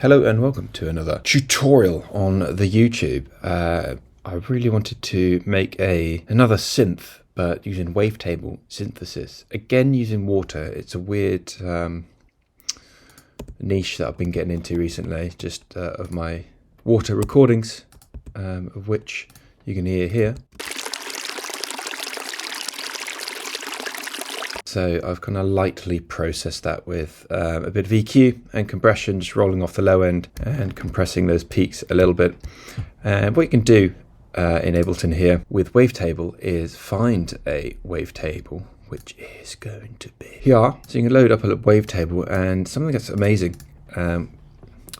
Hello and welcome to another tutorial on the YouTube. I really wanted to make another synth, but using wavetable synthesis. Again, using water. It's a weird niche that I've been getting into recently, just of my water recordings, of which you can hear here. So I've kind of lightly processed that with a bit of EQ and compression, just rolling off the low end and compressing those peaks a little bit. And what you can do in Ableton here with Wavetable is find a wavetable, which is going to be here. So you can load up a wavetable, and something that's amazing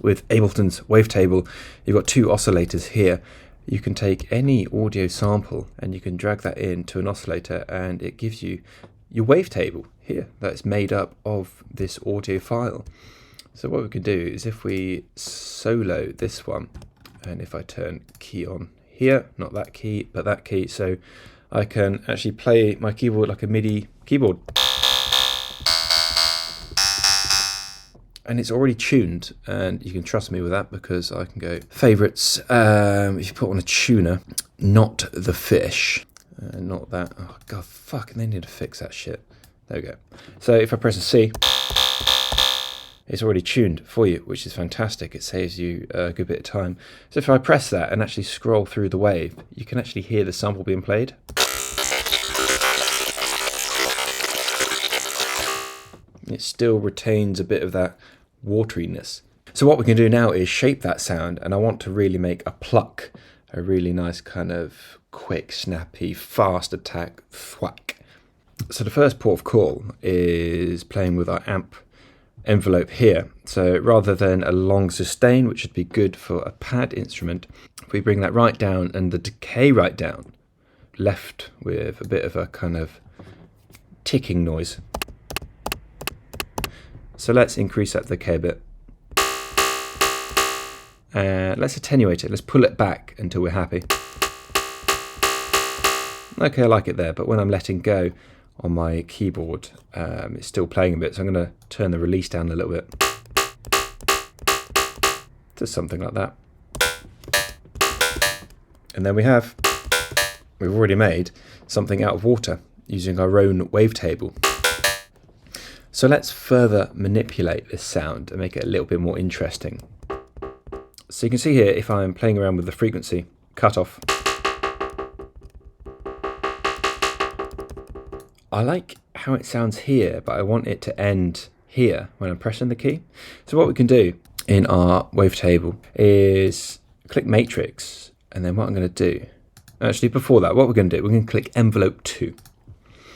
with Ableton's Wavetable, you've got two oscillators here. You can take any audio sample and you can drag that into an oscillator, and it gives you your wavetable here that's made up of this audio file. So what we can do is, if we solo this one, and if I turn key on here, not that key but that key, so I can actually play my keyboard like a MIDI keyboard, and it's already tuned, and you can trust me with that because I can go favorites. If you put on a tuner, not the fish, not that. Oh god, fuck! They need to fix that shit. There we go. So if I press a C, it's already tuned for you, which is fantastic. It saves you a good bit of time. So if I press that and actually scroll through the wave, you can actually hear the sample being played. It still retains a bit of that wateriness. So what we can do now is shape that sound, and I want to really make a pluck, a really nice kind of quick, snappy, fast attack thwack. So the first port of call is playing with our amp envelope here. So rather than a long sustain, which would be good for a pad instrument, if we bring that right down and the decay right down, left with a bit of a kind of ticking noise. So let's increase that decay a bit. Let's attenuate it. Let's pull it back until we're happy. Okay, I like it there, but when I'm letting go on my keyboard, it's still playing a bit, so I'm going to turn the release down a little bit to something like that. And then we've already made something out of water using our own wavetable. So let's further manipulate this sound and make it a little bit more interesting. So you can see here, if I'm playing around with the frequency cutoff, I like how it sounds here, but I want it to end here when I'm pressing the key. So what we can do in our wavetable is click matrix, and then what I'm going to do, actually before that, what we're going to do, we're going to click envelope 2.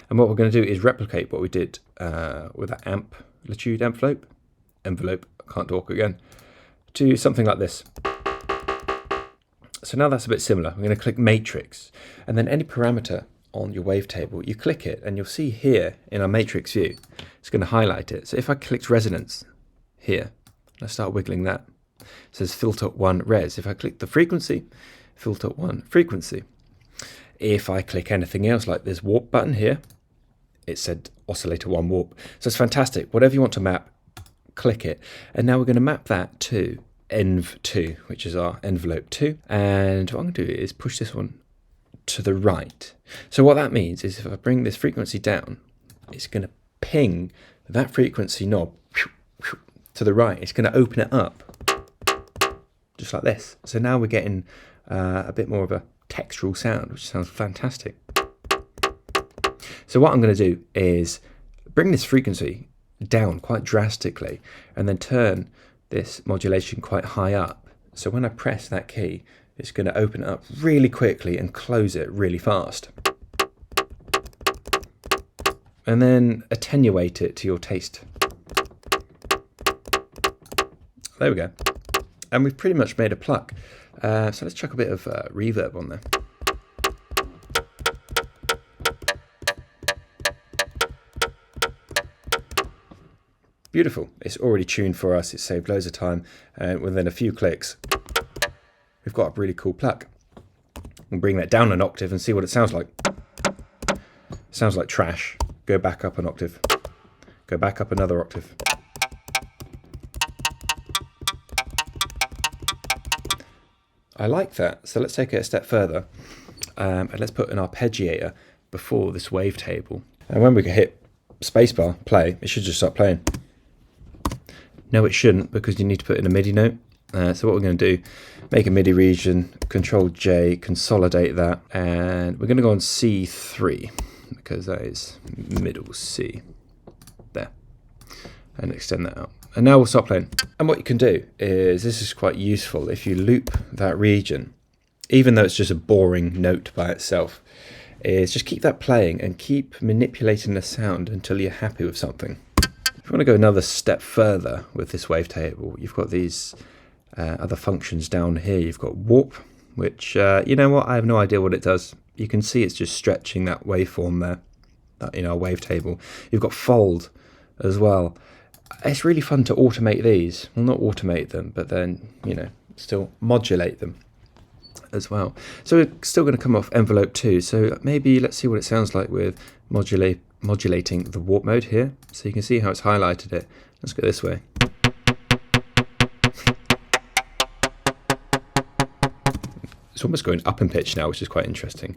And what we're going to do is replicate what we did with that amplitude envelope, I can't talk again, to something like this. So now that's a bit similar. We're going to click matrix, and then any parameter on your wavetable, you click it, and you'll see here in our matrix view, it's going to highlight it. So if I click resonance here, let's start wiggling that. It says filter 1 res. If I click the frequency, filter 1 frequency. If I click anything else, like this warp button here, it said oscillator 1 warp. So it's fantastic. Whatever you want to map, click it. And now we're going to map that to env2, which is our envelope 2. And what I'm going to do is push this one to the right. So what that means is, if I bring this frequency down, it's going to ping that frequency knob to the right. It's going to open it up just like this. So now we're getting a bit more of a textural sound, which sounds fantastic. So what I'm going to do is bring this frequency down quite drastically, and then turn this modulation quite high up. So when I press that key, it's going to open it up really quickly and close it really fast. And then attenuate it to your taste. There we go. And we've pretty much made a pluck. So let's chuck a bit of reverb on there. Beautiful. It's already tuned for us. It's saved loads of time. And within a few clicks, we've got a really cool pluck. We'll bring that down an octave and see what it sounds like. It sounds like trash. Go back up an octave. Go back up another octave. I like that. So let's take it a step further, and let's put an arpeggiator before this wavetable. And when we hit spacebar, play, it should just start playing. No, it shouldn't, because you need to put in a MIDI note. So what we're going to do, make a MIDI region, Control J, consolidate that, and we're going to go on C3, because that is middle C. There. And extend that out. And now we'll start playing. And what you can do is, this is quite useful, if you loop that region, even though it's just a boring note by itself, is just keep that playing and keep manipulating the sound until you're happy with something. If you want to go another step further with this wavetable, you've got these other functions down here. You've got warp, which, you know what, I have no idea what it does. You can see it's just stretching that waveform there in our wavetable. You've got fold as well. It's really fun to automate these. Well, not automate them, but then, you know, still modulate them as well. So we're still going to come off envelope 2. So maybe let's see what it sounds like with modulating the warp mode here. So you can see how it's highlighted it. Let's go this way. It's almost going up in pitch now, which is quite interesting.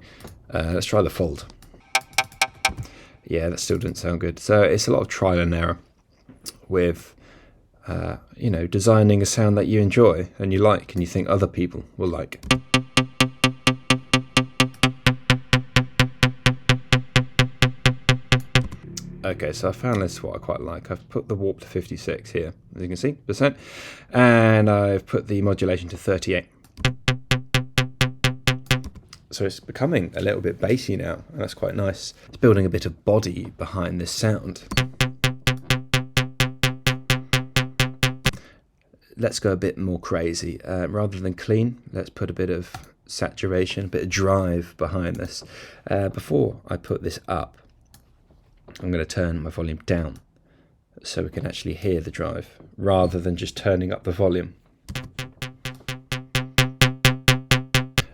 Let's try the fold. Yeah, that still didn't sound good. So it's a lot of trial and error with you know, designing a sound that you enjoy and you like and you think other people will like. Okay, so I found this what I quite like. I've put the warp to 56 here, as you can see, %, and I've put the modulation to 38. So it's becoming a little bit bassy now, and that's quite nice. It's building a bit of body behind this sound. Let's go a bit more crazy. Rather than clean, let's put a bit of saturation, a bit of drive behind this. Before I put this up, I'm going to turn my volume down so we can actually hear the drive, rather than just turning up the volume.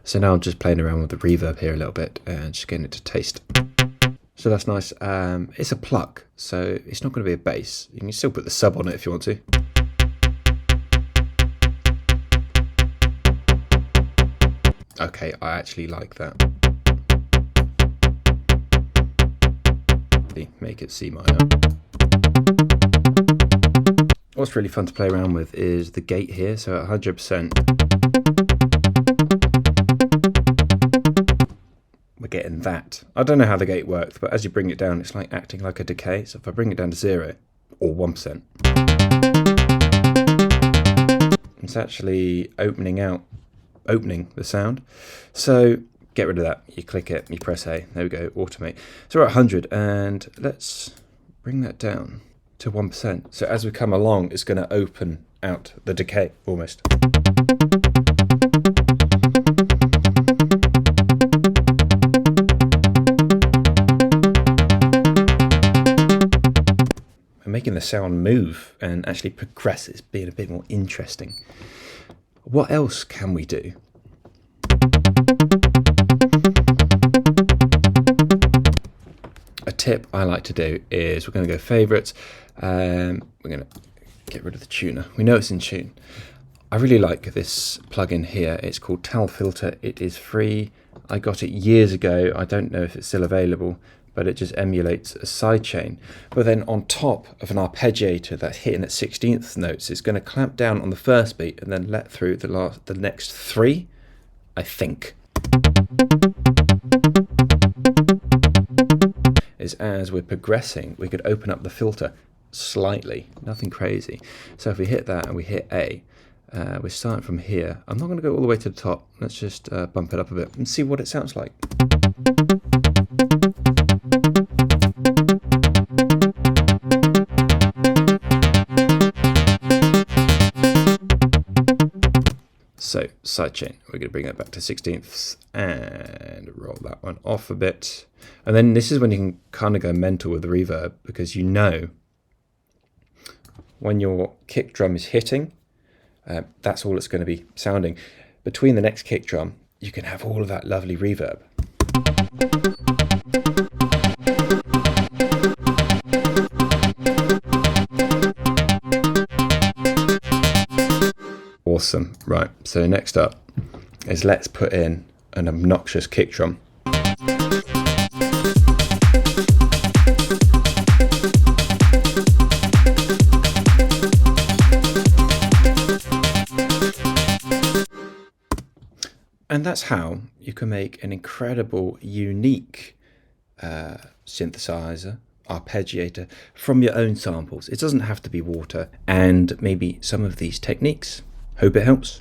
So now I'm just playing around with the reverb here a little bit and just getting it to taste. So that's nice. It's a pluck, so it's not going to be a bass. You can still put the sub on it if you want to. Okay, I actually like that. Make it C minor. What's really fun to play around with is the gate here. So at 100%, we're getting that. I don't know how the gate works, but as you bring it down, it's like acting like a decay. So if I bring it down to 0 or 1%, it's actually opening the sound. So get rid of that. You click it, you press A. There we go, automate. So we're at 100, and let's bring that down to 1%. So as we come along, it's going to open out the decay almost. And making the sound move and actually progress is being a bit more interesting. What else can we do? A tip I like to do is we're going to go favorites. We're going to get rid of the tuner. We know it's in tune. I really like this plugin here. It's called Tal Filter. It is free. I got it years ago. I don't know if it's still available, but it just emulates a sidechain. But then on top of an arpeggiator that's hitting at 16th notes, it's going to clamp down on the first beat and then let through the next 3, I think. Is as we're progressing, we could open up the filter slightly, nothing crazy. So if we hit that and we hit A, we're starting from here. I'm not going to go all the way to the top. Let's just bump it up a bit and see what it sounds like. So sidechain, we're going to bring that back to 16ths and roll that one off a bit. And then this is when you can kind of go mental with the reverb, because you know when your kick drum is hitting, that's all it's going to be sounding. Between the next kick drum, you can have all of that lovely reverb. Awesome. Right, so next up, is let's put in an obnoxious kick drum. And that's how you can make an incredible, unique synthesizer, arpeggiator from your own samples. It doesn't have to be water, and maybe some of these techniques. Hope it helps.